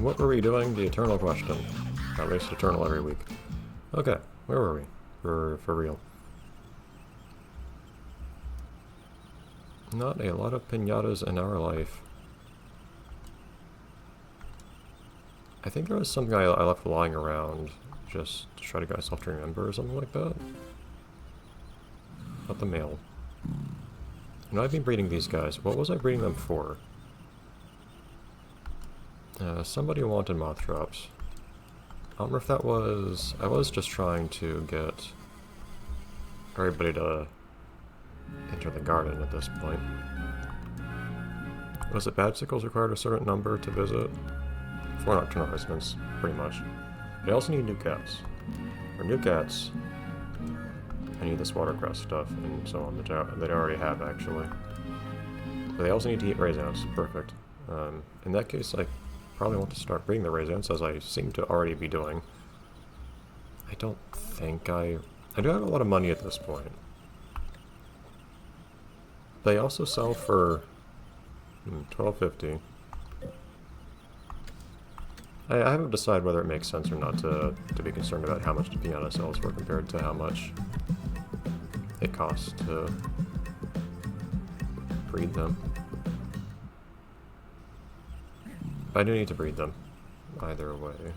What were we doing? The eternal question. At least eternal every week. Okay, where were we? For real. Not a lot of piñatas in our life. I think there was something I left lying around just to try to get myself to remember or something like that. Not the mail. You know, I've been breeding these guys. What was I breeding them for? Somebody wanted moth drops. I don't remember if that was... I was just trying to get everybody to enter the garden at this point. Was it Badgicles required a certain number to visit? 4 nocturnal residents, pretty much. They also need new cats. For new cats, I need this watercress stuff and so on that they already have, actually. But they also need to eat raisins. Perfect. In that case, I probably want to start breeding the raisins, as I seem to already be doing. I don't think I do have a lot of money at this point. They also sell for $12.50. I haven't decided whether it makes sense or not to be concerned about how much the Piñata sells for compared to how much it costs to breed them. I do need to breed them, either way.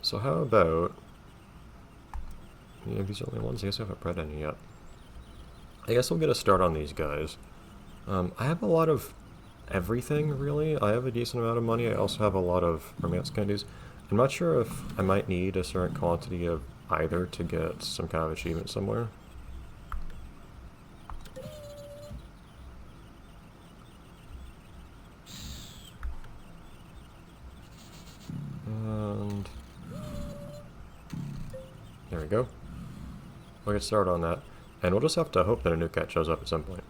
So how about... Yeah, these are the only ones. I guess I haven't bred any yet. I guess we'll get a start on these guys. I have a lot of everything, really. I have a decent amount of money. I also have a lot of romance candies. I'm not sure if I might need a certain quantity of either to get some kind of achievement somewhere. And there we go. We'll get started on that. And we'll just have to hope that a new cat shows up at some point.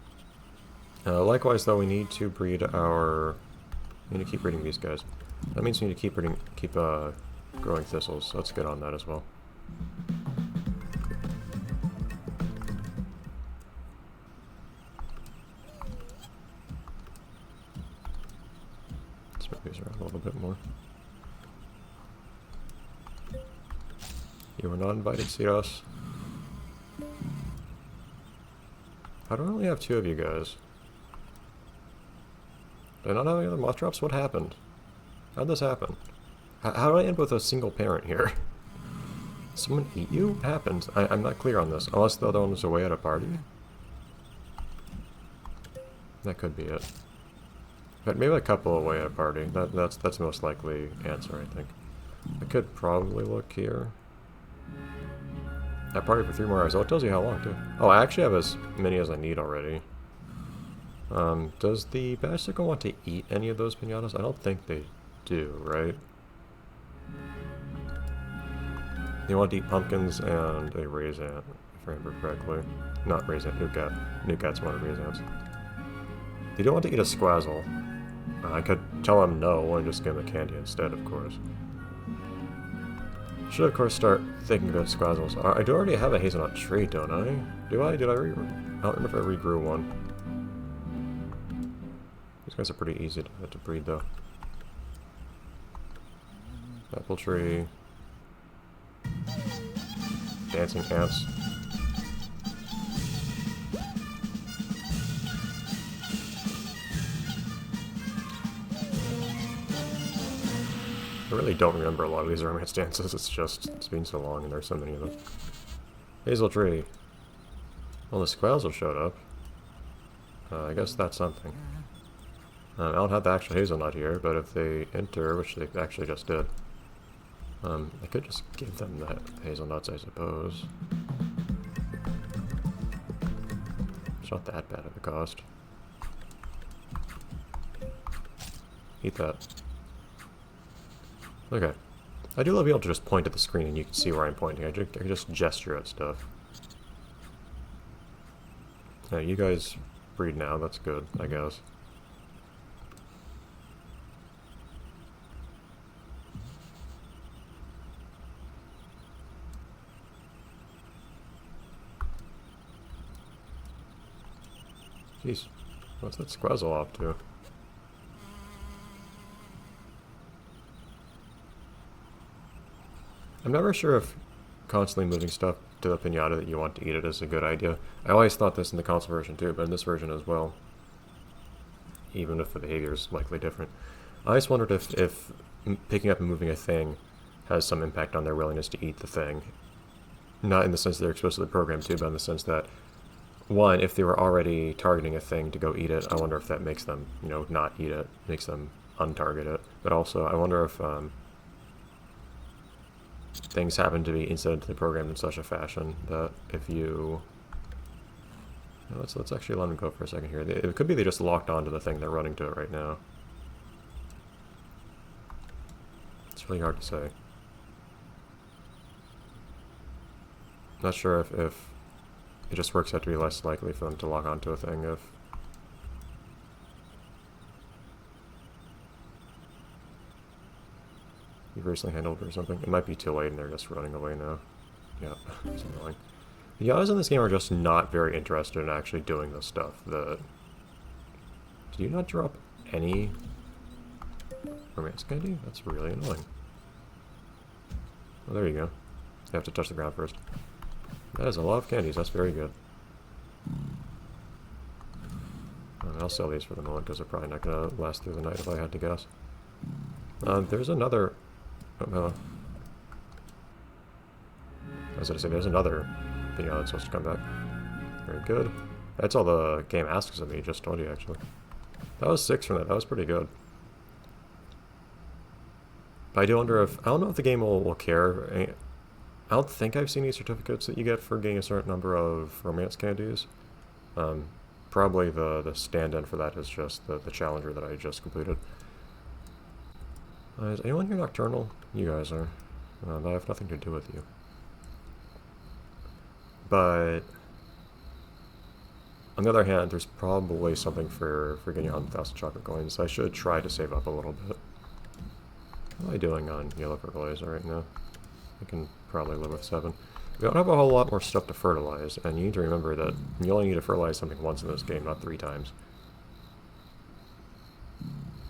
Likewise, though, we need to breed our... We need to keep breeding these guys. That means we need to keep growing thistles. So let's get on that as well. Let's move these around a little bit more. You were not invited, Siros. I don't only have 2 of you guys. Do I not have any other moth drops? What happened? How'd this happen? How did I end with a single parent here? Someone eat you? What happened? I'm not clear on this. Unless the other one was away at a party? That could be it. But maybe a couple away at a party. That's the most likely answer, I think. I could probably look here. That party for 3 more hours. Oh, it tells you how long, too. Oh, I actually have as many as I need already. Does the Badgicle want to eat any of those piñatas? I don't think they do, right? They want to eat pumpkins and a raisin, if I remember correctly. Not raisin, new cat. New cats want raisins. They don't want to eat a squazzle. I could tell them no and just give them a candy instead, of course. Should, of course, start thinking about squazzles. I do already have a hazelnut tree, don't I? Do I? Did I don't remember if I regrew one. These guys are pretty easy to breed, though. Apple tree. Dancing ants. I really don't remember a lot of these romance dances. It's been so long and there's so many of them. Hazel tree. Well, the squazzle showed up. I guess that's something. I don't have the actual hazelnut here, but if they enter, which they actually just did, I could just give them the hazelnuts, I suppose. It's not that bad of a cost. Eat that. Okay. I do love being able to just point at the screen and you can see where I'm pointing. I can just gesture at stuff. Yeah, you guys breed now. That's good, I guess. Jeez, what's that squazzle off to? I'm never sure if constantly moving stuff to the pinata that you want to eat it is a good idea. I always thought this in the console version too, but in this version as well. Even if the behavior is likely different. I always wondered if picking up and moving a thing has some impact on their willingness to eat the thing. Not in the sense they're explicitly programmed to, but in the sense that, one, if they were already targeting a thing to go eat it, I wonder if that makes them, you know, not eat it, makes them untarget it. But also, I wonder if things happen to be incidentally programmed in such a fashion that if you... Let's actually let them go for a second here. It could be they just locked onto the thing they're running to it right now. It's really hard to say. Not sure if it just works out to be less likely for them to lock onto a thing if... You've recently handled it or something. It might be too late and they're just running away now. Yeah, it's annoying. The guys in this game are just not very interested in actually doing this stuff. Did you not drop any romance candy? That's really annoying. Well, there you go. You have to touch the ground first. That is a lot of candies. That's very good. I'll sell these for the moment because they're probably not going to last through the night if I had to guess. There's another... I was going to say, there's another Piñata that's supposed to come back. Very good. That's all the game asks of me, just told you actually. That was 6 from that. That was pretty good. But I do wonder if... I don't know if the game will care. I don't think I've seen any certificates that you get for getting a certain number of romance candies. Probably the stand-in for that is just the challenger that I just completed. Is anyone here nocturnal? You guys are. I have nothing to do with you. But on the other hand, there's probably something for getting 100,000 chocolate coins. I should try to save up a little bit. What am I doing on yellow fertilizer right now? I can probably live with 7. We don't have a whole lot more stuff to fertilize, and you need to remember that you only need to fertilize something once in this game, not 3 times.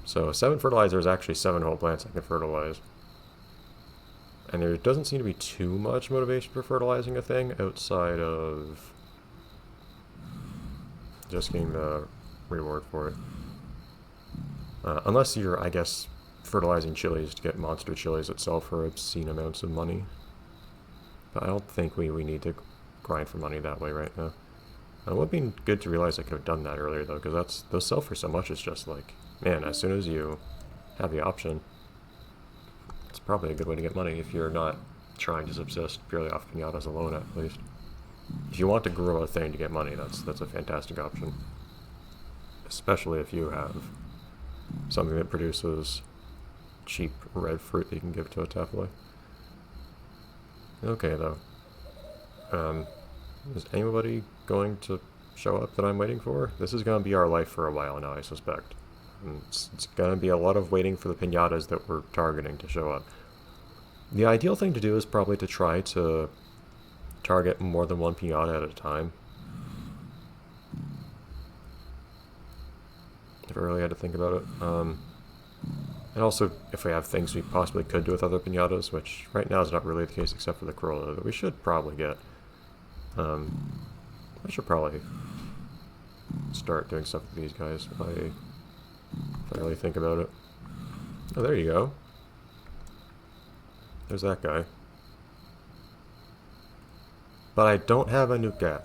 So 7 fertilizer is actually 7 whole plants I can fertilize. And there doesn't seem to be too much motivation for fertilizing a thing outside of just getting the reward for it. Unless you're, I guess, fertilizing chilies to get monster chilies itself for obscene amounts of money. But I don't think we need to grind for money that way right now. It would be good to realize I could have done that earlier though, because those sell for so much. It's just like, man, as soon as you have the option, it's probably a good way to get money if you're not trying to subsist purely off piñatas alone, at least. If you want to grow a thing to get money, that's a fantastic option. Especially if you have something that produces cheap red fruit that you can give to a taffy. Okay, though. Is anybody going to show up that I'm waiting for? This is going to be our life for a while now, I suspect. It's going to be a lot of waiting for the piñatas that we're targeting to show up. The ideal thing to do is probably to try to target more than one piñata at a time. If I really had to think about it. And also, if we have things we possibly could do with other piñatas, which right now is not really the case except for the Corolla, that we should probably get. I should probably start doing stuff with these guys if I really think about it. Oh, there you go. There's that guy. But I don't have a new cat.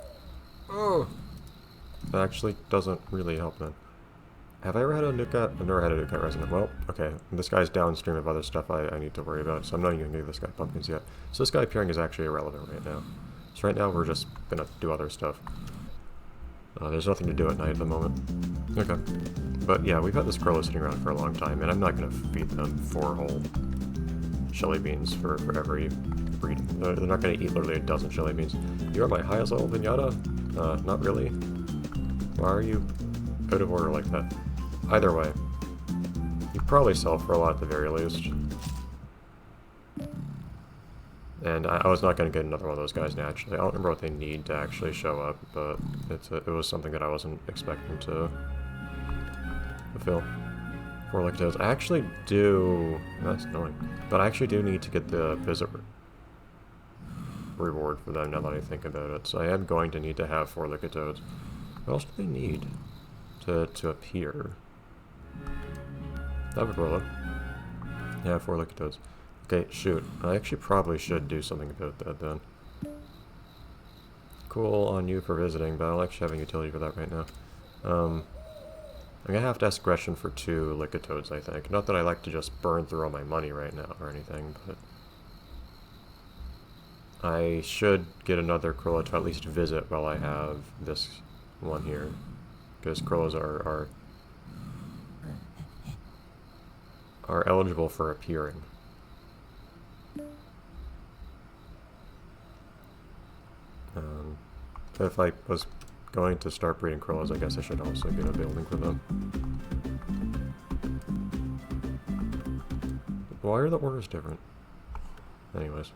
Oh! That actually doesn't really help then. Have I ever had a new cat? I've never had a new cat resident. Well, okay. This guy's downstream of other stuff I need to worry about, so I'm not even going to give this guy pumpkins yet. So this guy appearing is actually irrelevant right now. So right now we're just going to do other stuff. There's nothing to do at night at the moment. Okay. But yeah, we've had this Corolla sitting around for a long time, and I'm not going to feed them 4 whole jelly beans for every breed. They're not going to eat literally a dozen jelly beans. You are my highest level piñata? Not really. Why are you out of order like that? Either way, you probably sell for a lot at the very least. And I was not going to get another one of those guys naturally. I don't remember what they need to actually show up, but it was something that I wasn't expecting to fulfill. 4 Licktails. I actually do... That's annoying. But I actually do need to get the visit reward for them now that I think about it. So I am going to need to have 4 Licatodes. What else do they need to appear? Avaquilla. Yeah, 4 Licatodes. Okay, shoot. I actually probably should do something about that then. Cool on you for visiting, but I don't actually have a utility for that right now. I'm gonna have to ask Gretchen for 2 Licatodes, I think. Not that I like to just burn through all my money right now or anything, but I should get another Crulla to at least visit while I have this one here. Because Crullas are eligible for appearing. If I was going to start breeding Crullas, I guess I should also get a building for them. Why are the orders different? Anyways.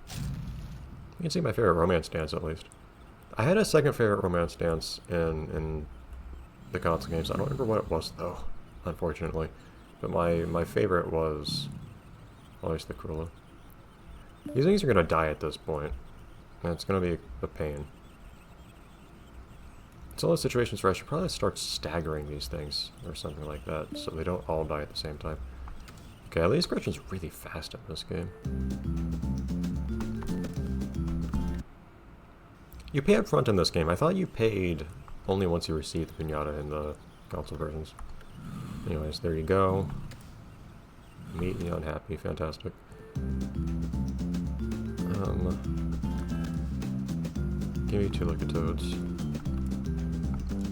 You can see my favorite romance dance at least. I had a second favorite romance dance in the console games. I don't remember what it was though, unfortunately. But my favorite was always the Crulla. These things are gonna die at this point, and it's gonna be a pain. It's all those situations where I should probably start staggering these things or something like that, so they don't all die at the same time. Okay, at least Gretchen's really fast in this game. You pay up front in this game. I thought you paid only once you received the Piñata in the console versions. Anyways, there you go. Meet the unhappy. Fantastic. Give me 2 Licatodes.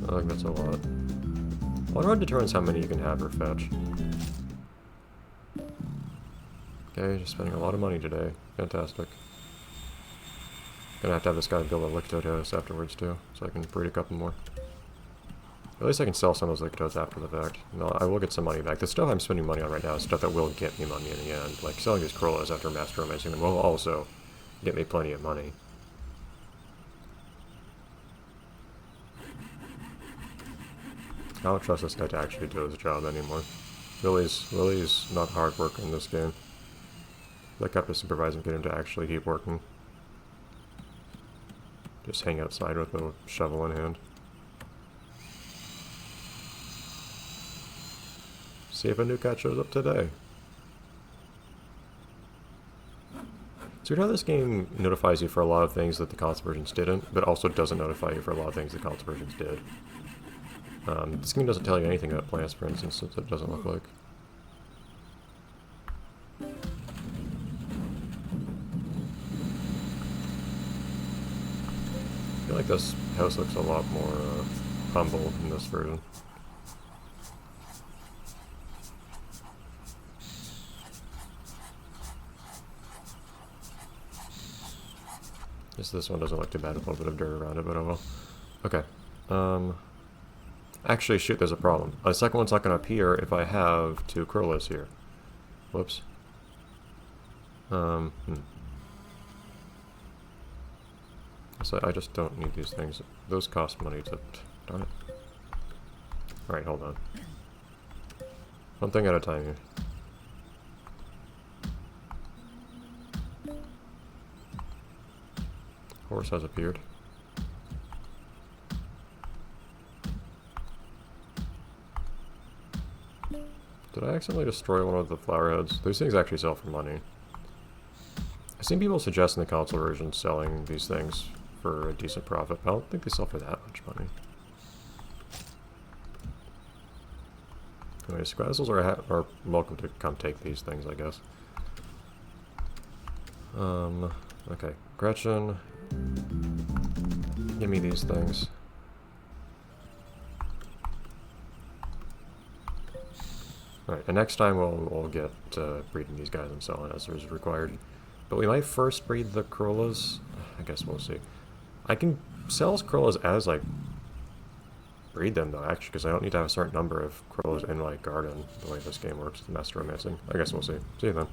I think that's a lot. Well, rod determines how many you can have or fetch. Okay, just spending a lot of money today. Fantastic. Gonna have to have this guy build a Licatode house afterwards too, so I can breed a couple more. At least I can sell some of those Licatodes after the fact. No, I will get some money back. The stuff I'm spending money on right now is stuff that will get me money in the end. Like selling these Crullas after master romancing them will also get me plenty of money. I don't trust this guy to actually do his job anymore. Lily's not hard work in this game. Like I have to supervise and get him to actually keep working. Just hang outside with a shovel in hand. See if a new cat shows up today. So how this game notifies you for a lot of things that the console versions didn't, but also doesn't notify you for a lot of things the console versions did. This game doesn't tell you anything about plants, for instance, since it doesn't look like. I feel like this house looks a lot more humble in this version. Just this one doesn't look too bad, a little bit of dirt around it, but oh well. Okay. Actually, shoot, there's a problem. The second one's not going to appear if I have 2 Crullas here. Whoops. So I just don't need these things. Those cost money to... Darn it. Alright, hold on. One thing at a time here. Horse has appeared. Did I accidentally destroy one of the flower heads? These things actually sell for money. I've seen people suggest in the console version selling these things for a decent profit, but I don't think they sell for that much money. Anyway, Squazzles are welcome to come take these things, I guess. Okay. Gretchen, give me these things. Alright, and next time we'll get breeding these guys and selling as is required. But we might first breed the Crullas. I guess we'll see. I can sell Crullas as I breed them though, actually, because I don't need to have a certain number of Crullas in my garden, the way this game works with master romancing. I guess we'll see. See you then.